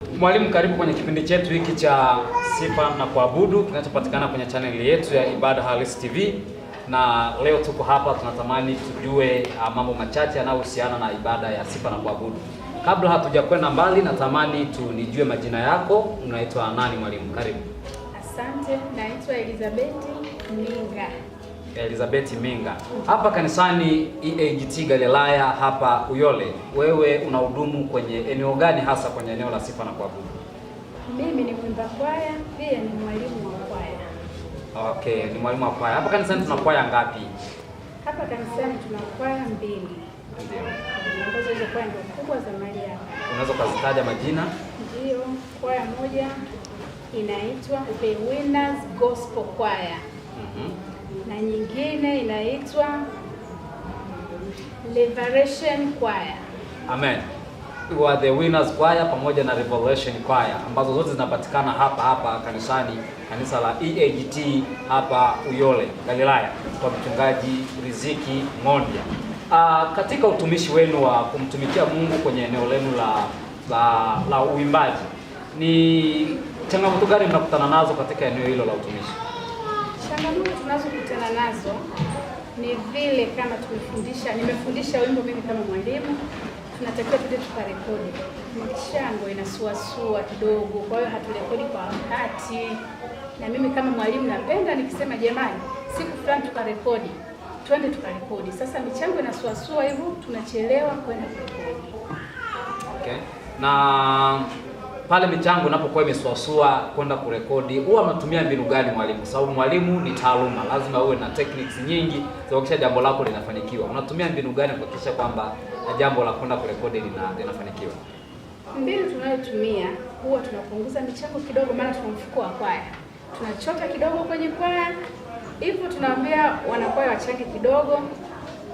Mwalimu, karibu kwenye kipindi chetu hiki cha Sifa na Kuabudu kinachopatikana kwenye chaneli yetu ya Ibada Halisi TV, na leo tuko hapa tunatamani tujue mambo machache yanayohusiana na ibada ya sifa na kuabudu. Kabla hatujakwenda mbali, natamani tunijue majina yako. Unaitwa nani mwalimu? Karibu. Asante, naitwa Elizabeth Minga. Elizabeth Minga. Hapa kanisani EAGT Galilaya hapa Uyole. Wewe unahudumu kwenye eneo gani hasa kwenye eneo la sifa na kuabudu? Mimi ni mwimba kwaya, pia ni mwalimu wa kwaya. Okay, ni mwalimu wa kwaya. Hapa kanisani tuna kwaya ngapi? Hapa kanisani tuna kwaya 2. Ndio. Ambazo hizo kwaya ndio kubwa za mahali hapa. Unaweza kuzitaja majina? Ndio, kwaya moja inaitwa The Winners Gospel Choir. Na nyingine inaitwa Revelation Choir. Amen. Wa The Winners Choir pamoja na Revelation Choir ambazo zote zinapatikana hapa kanisani, kanisa la EAGT hapa Uyole Galilaya, kwa mchungaji Riziki Ng'ondia. Katika utumishi wenu wa kumtumikia Mungu kwenye eneo lenu la uimbaji, ni changamoto gani mnakutana nazo katika eneo hilo la utumishi? Changamoto tunazokutana nazo ni vile kama nimefundisha wimbo mimi kama mwalimu, tunatakiwa tuje tukarekodi. Michango inasuasua kidogo, kwa hiyo haturekodi kwa wakati. Na mimi kama mwalimu napenda nikisema jamani, siku fulani tukarekodi, twende tukarekodi. Sasa michango inasuasua hivyo tunachelewa kwenda kurekodi. Okay. Na pale michango inapokuwa imesuasua kwenda kurekodi, huwa mnatumia mbinu gani mwalimu? Kwa sababu mwalimu ni taaluma, lazima uwe na techniques nyingi za kuhakikisha jambo lako linafanikiwa. Unatumia mbinu gani kuhakikisha kwamba jambo la kwenda kurekodi linafanikiwa? Mbinu tunayotumia, huwa tunapunguza michango kidogo, maana tuna mfuko wa kwaya. Tunachota kidogo kwenye kwaya, hivyo tunawaambia wanakwaya wachange kidogo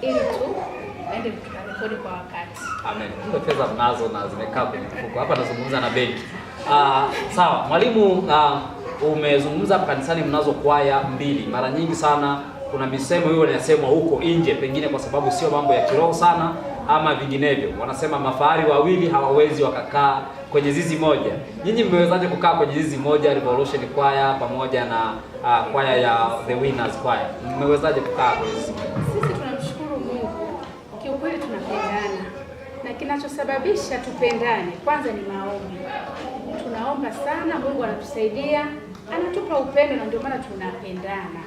ili tu waende tukarekodi kwa wakati. Amen. Hizo fedha mnazo na zimekaa kwenye mfuko. Hapa nazungumza na benki. Sawa, mwalimu, umezungumza hapa kanisani mnazo kwaya 2. Mara nyingi sana kuna misemo hiyo inasemwa huko nje, pengine kwa sababu sio mambo ya kiroho sana ama vinginevyo. Wanasema mafahari wawili hawawezi wakakaa kwenye zizi moja. Nyinyi mmewezaje kukaa kwenye zizi moja, Revolution Choir pamoja na kwaya ya The Winners Choir? Mmewezaje kukaa kwenye zizi moja? Sisi tunamshukuru Mungu. Kiukweli tunapendana. Na kinachosababisha tupendane kwanza ni maombi. Tunaomba sana, Mungu anatusaidia, anatupa upendo, na ndio maana tunapendana.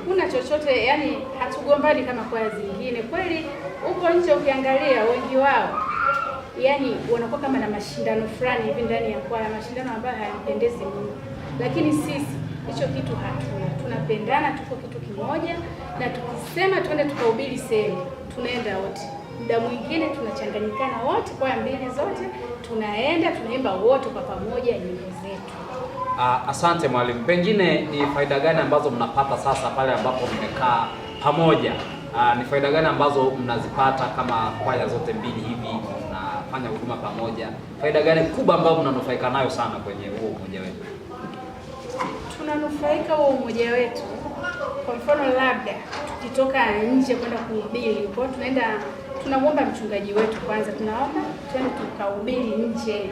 Kuna chochote, yani hatugombani kama kwaya zingine. Kweli huko nje ukiangalia wengi wao yani wanakuwa kama na mashindano fulani hivi ndani ya kwaya, mashindano ambayo hayampendezi Mungu. Lakini sisi hicho kitu hatuna. Tunapendana, tuko kitu kimoja, na tukisema twende tukahubiri sehemu, tunaenda wote. Muda mwingine tunachanganyikana wote, kwaya 2 zote tunaimba wote kwa pamoja nyimbo zetu. Asante mwalimu. Pengine ni faida gani ambazo mnapata sasa pale ambapo mmekaa pamoja? Ni faida gani ambazo mnazipata kama kwaya zote 2 hivi mnafanya huduma pamoja? Faida gani kubwa ambayo mnanufaika nayo sana kwenye huo umoja wetu? Tunanufaika huo umoja wetu. Kwa mfano labda tukitoka nje kwenda kuhubiri, kwa hiyo tunamwomba mchungaji wetu kwanza, tunaomba twende tukahubiri nje.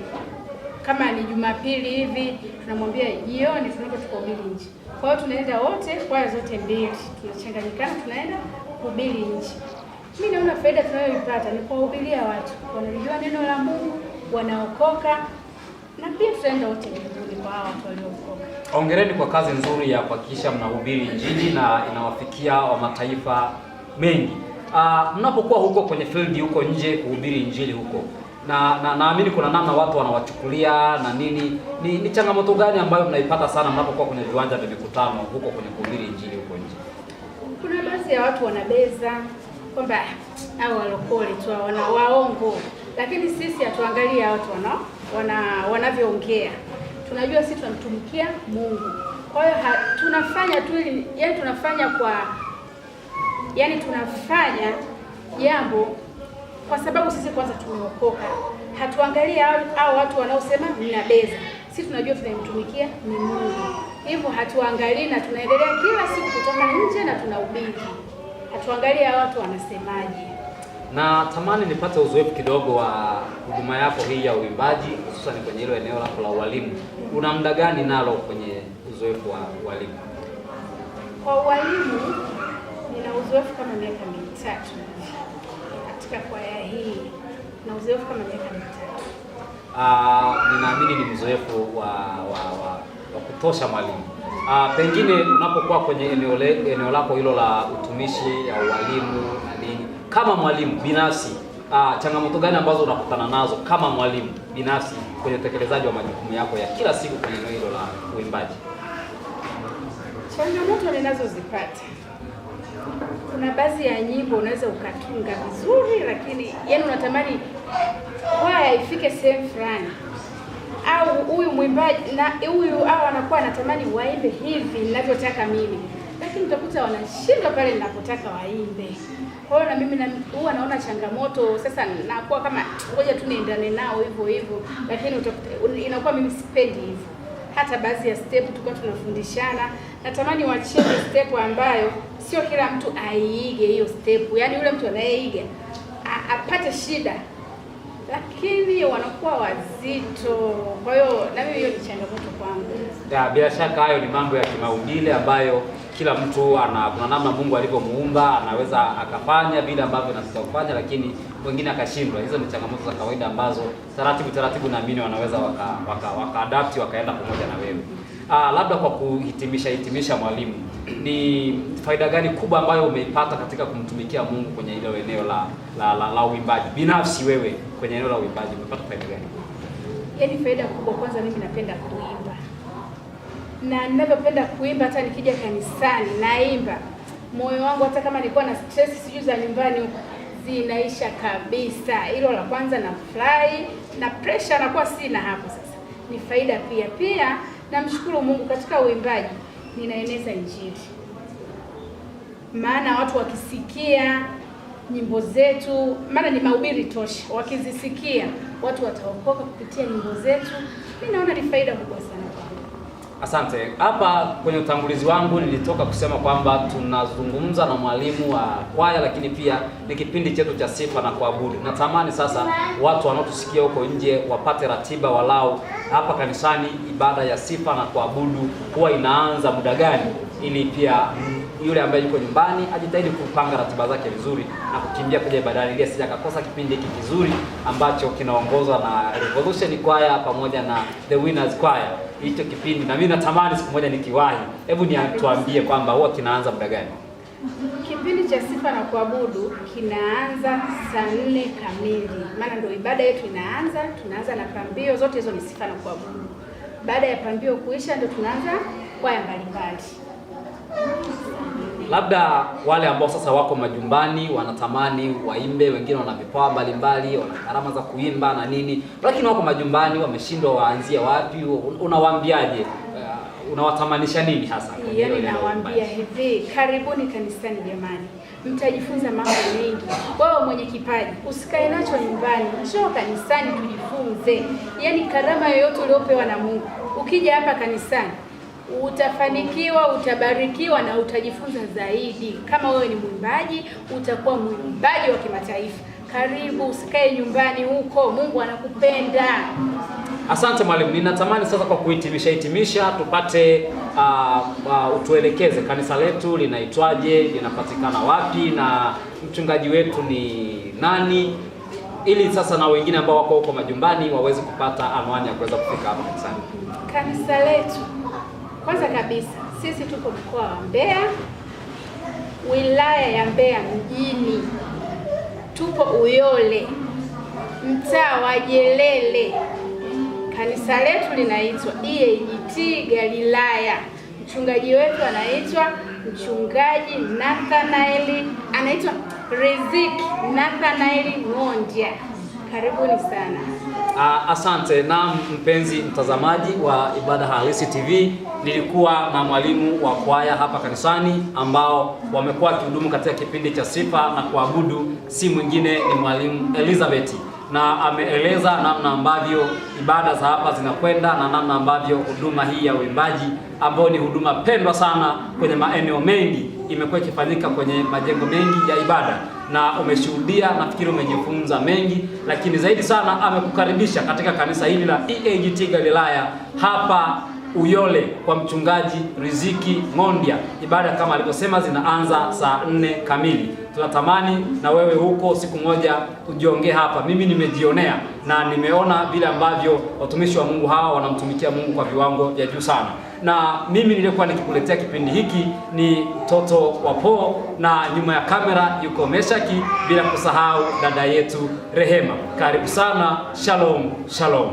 Kama ni Jumapili hivi, tunamwambia jioni tunaenda tukahubiri nje. Kwa hiyo tunaenda wote, kwaya zote 2, tunachanganyikana tunaenda kuhubiri nje. Mimi naona faida tunayoipata ni kuwahubiria watu, wanajua neno la Mungu, wanaokoka, na pia tutaenda wote mbinguni kwa hao watu waliookoka. Hongereni kwa kazi nzuri ya kuhakikisha mnahubiri Injili na inawafikia wa mataifa mengi. Mnapokuwa huko kwenye field huko nje kuhubiri Injili huko, naamini kuna namna watu wanawachukulia na nini. Ni changamoto gani ambayo mnaipata sana mnapokuwa kwenye viwanja vya mikutano huko kwenye kuhubiri Injili huko nje? Kuna baadhi ya watu wanabeza kwamba hao walokole tu waongo, lakini sisi hatuangalia watu wanavyoongea. Tunajua sisi tunamtumikia Mungu. Kwa hiyo tunafanya tu, tunafanya jambo kwa sababu sisi kwanza tumeokoka. Hatuangalia hao watu wanaosema mnabeza. Sisi tunajua tunamtumikia ni Mungu. Hivyo hatuangalii, na tunaendelea kila siku kutoka nje na tunahubiri. Hatuangalia watu wanasemaje. Na tamani nipate uzoefu kidogo wa huduma yako hii ya uimbaji, hususan kwenye hilo eneo lako la ualimu. Una muda gani nalo kwenye uzoefu wa ualimu? Kwa ualimu nina uzoefu kama miaka 3 katika kwaya hii, na uzoefu kama miaka 3. Ninaamini ni mzoefu wa kutosha mwalimu. Pengine unapokuwa kwenye eneo lako hilo la utumishi ya ualimu na nini, kama mwalimu binafsi, changamoto gani ambazo unakutana nazo kama mwalimu binafsi kwenye utekelezaji wa majukumu yako ya kila siku kwenye eneo hilo la uimbaji? Changamoto ninazozipata, kuna baadhi ya nyimbo unaweza ukatunga vizuri, lakini yani unatamani kwaya ifike sehemu fulani, au huyu mwimbaji na huyu au anakuwa anatamani waimbe hivi ninavyotaka mimi, lakini utakuta wanashindwa pale ninapotaka waimbe. Kwa hiyo na mimi huwa naona changamoto. Sasa nakuwa kama ngoja tu niendane nao hivyo hivyo, lakini inakuwa mimi sipendi hivyo. Hata baadhi ya step tulikuwa tunafundishana, natamani wacheze step ambayo sio kila mtu aiige hiyo step, yaani yule mtu anayeiga apate shida, lakini wanakuwa wazito. Kwa hiyo na mimi hiyo ni changamoto kwangu. Bila shaka hayo ni mambo ya kimaumbile ambayo kila mtu kuna namna Mungu alivyomuumba, anaweza akafanya vile ambavyo anataka kufanya, lakini wengine akashindwa. Hizo ni changamoto za kawaida ambazo taratibu naamini wanaweza waka-adapt wakaenda pamoja na wewe. Labda kwa kuhitimisha mwalimu, ni faida gani kubwa ambayo umeipata katika kumtumikia Mungu kwenye hilo eneo la uimbaji? Binafsi wewe kwenye eneo la uimbaji umepata faida gani? Yaani faida kubwa, kwanza mimi napenda kuimba. Na ninavyopenda kuimba, hata nikija kanisani naimba, moyo wangu hata kama nilikuwa na stress sijui za nyumbani huko zinaisha kabisa. Hilo la kwanza, na fly na pressure nakuwa sina hapo. Sasa ni faida pia namshukuru Mungu katika uimbaji ninaeneza Injili. Maana watu wakisikia nyimbo zetu, maana ni mahubiri tosha, wakizisikia watu wataokoka kupitia nyimbo zetu. Mimi naona ni faida kubwa sana kwangu. Asante. Hapa kwenye utangulizi wangu nilitoka kusema kwamba tunazungumza na mwalimu wa kwaya, lakini pia ni kipindi chetu cha sifa na kuabudu. Natamani sasa watu wanaotusikia huko nje wapate ratiba walau hapa kanisani ibada ya sifa na kuabudu huwa inaanza muda gani, ili pia yule ambaye yuko nyumbani ajitahidi kupanga ratiba zake vizuri na kukimbia kuja ibadani ili asije akakosa kipindi hiki kizuri ambacho kinaongozwa na Revolution Choir pamoja na The Winners Choir. Hicho kipindi na mimi natamani siku moja nikiwahi. Hebu tuambie kwamba huwa kinaanza muda gani? Kipindi cha sifa na kuabudu kinaanza saa 4 kamili. Maana ndio ibada yetu inaanza, tunaanza na pambio, zote hizo ni sifa na kuabudu. Baada ya pambio kuisha ndio tunaanza kwaya mbalimbali. Labda wale ambao sasa wako majumbani wanatamani waimbe, wengine wana vipawa mbalimbali, wana karama za kuimba na nini, lakini wako majumbani wameshindwa waanzie wapi, unawaambiaje? Unawatamanisha nini hasa? Yaani nawaambia hivi, karibuni kanisani jamani. Mtajifunza mambo mengi. Wewe mwenye kipaji usikae nacho nyumbani, njoo kanisani tujifunze. Yaani karama yoyote uliopewa na Mungu, ukija hapa kanisani utafanikiwa, utabarikiwa na utajifunza zaidi. Kama wewe ni mwimbaji, utakuwa mwimbaji wa kimataifa. Karibu, usikae nyumbani huko, Mungu anakupenda. Asante mwalimu. Ninatamani sasa kwa kuhitimisha tupate utuelekeze kanisa letu linaitwaje, linapatikana wapi na mchungaji wetu ni nani, ili sasa na wengine ambao wako huko majumbani waweze kupata anwani ya kuweza kufika hapa kanisani. Kanisa letu, kwanza kabisa, sisi tuko mkoa wa Mbeya, wilaya ya Mbeya mjini. Tupo Uyole, mtaa wa Jelele. Kanisa letu linaitwa EAGT Galilaya. Mchungaji wetu anaitwa Mchungaji Nathanaeli, anaitwa Riziki Nathanaeli Ng'ondia. Karibuni sana. Asante. Na mpenzi mtazamaji wa Ibada Halisi TV, nilikuwa na mwalimu wa kwaya hapa kanisani ambao wamekuwa wakihudumu katika kipindi cha sifa na kuabudu, si mwingine ni mwalimu Elizabeth, na ameeleza namna ambavyo ibada za hapa zinakwenda na namna ambavyo huduma hii ya uimbaji ambayo ni huduma pendwa sana kwenye maeneo mengi imekuwa ikifanyika kwenye majengo mengi ya ibada, na umeshuhudia, nafikiri umejifunza mengi, lakini zaidi sana amekukaribisha katika kanisa hili la EAGT Galilaya hapa Uyole kwa mchungaji Riziki Ng'ondia. Ibada kama alivyosema zinaanza saa 4 kamili. Tunatamani na wewe huko siku moja ujiongee hapa. Mimi nimejionea na nimeona vile ambavyo watumishi wa Mungu hawa wanamtumikia Mungu kwa viwango vya juu sana. Na mimi nilikuwa nikikuletea kipindi hiki ni mtoto wa Paul, na nyuma ya kamera yuko Meshaki, bila kusahau dada yetu Rehema. Karibu sana. Shalom, shalom.